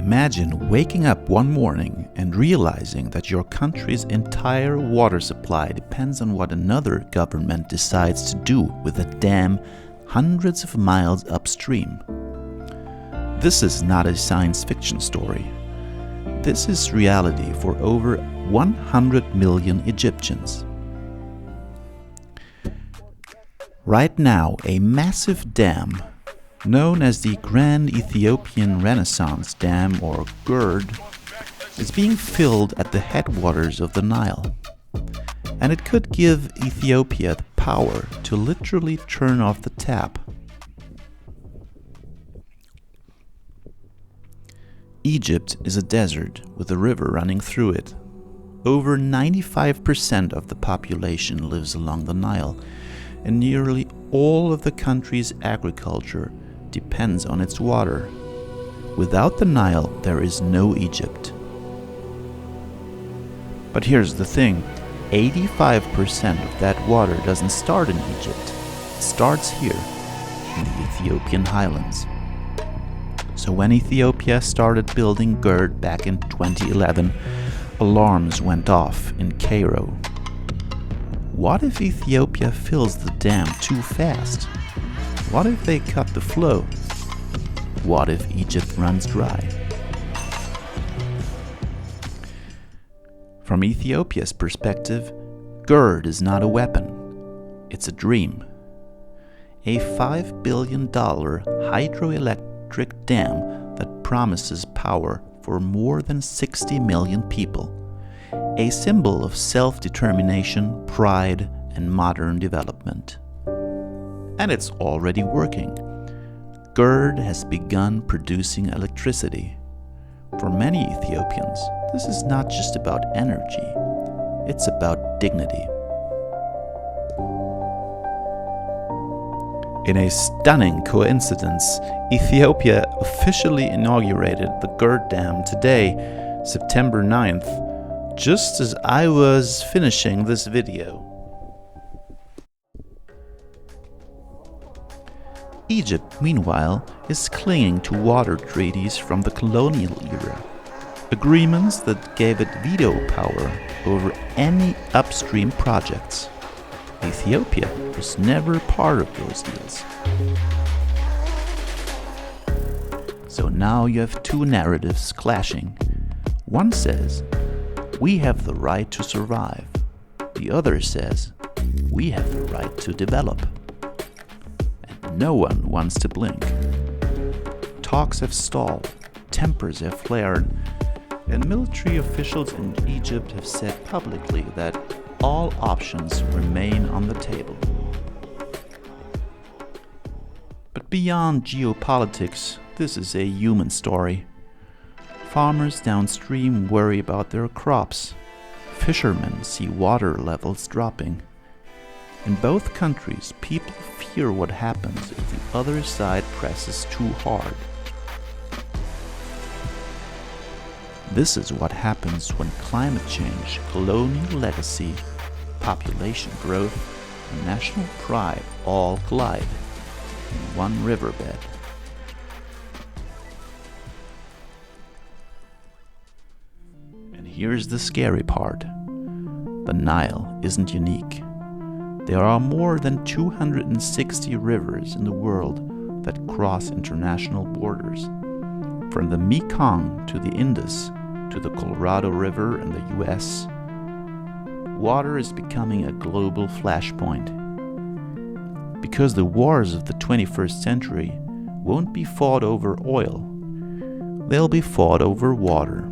Imagine waking up one morning and realizing that your country's entire water supply depends on what another government decides to do with a dam hundreds of miles upstream. This is not a science fiction story. This is reality for over 100 million Egyptians. Right now, a massive dam, known as the Grand Ethiopian Renaissance Dam, or GERD, is being filled at the headwaters of the Nile. And it could give Ethiopia the power to literally turn off the tap. Egypt is a desert with a river running through it. Over 95% of the population lives along the Nile, and nearly all of the country's agriculture depends on its water. Without the Nile, there is no Egypt. But here's the thing, 85% of that water doesn't start in Egypt. It starts here, in the Ethiopian highlands. So when Ethiopia started building GERD back in 2011, alarms went off in Cairo. What if Ethiopia fills the dam too fast? What if they cut the flow? What if Egypt runs dry? From Ethiopia's perspective, GERD is not a weapon. It's a dream. A $5 billion hydroelectric dam that promises power for more than 60 million people. A symbol of self-determination, pride, and modern development. And it's already working. GERD has begun producing electricity. For many Ethiopians, this is not just about energy, it's about dignity. In a stunning coincidence, Ethiopia officially inaugurated the GERD Dam today, September 9th, just as I was finishing this video. Egypt, meanwhile, is clinging to water treaties from the colonial era, agreements that gave it veto power over any upstream projects. Ethiopia was never part of those deals. So now you have two narratives clashing. One says, we have the right to survive. The other says, we have the right to develop. And no one wants to blink. Talks have stalled, tempers have flared, and military officials in Egypt have said publicly that all options remain on the table. But beyond geopolitics, this is a human story. Farmers downstream worry about their crops. Fishermen see water levels dropping. In both countries, people fear what happens if the other side presses too hard. This is what happens when climate change, colonial legacy, population growth, and national pride all collide in one riverbed. And here's the scary part. The Nile isn't unique. There are more than 260 rivers in the world that cross international borders. From the Mekong to the Indus to the Colorado River in the US, water is becoming a global flashpoint. Because the wars of the 21st century won't be fought over oil, they'll be fought over water.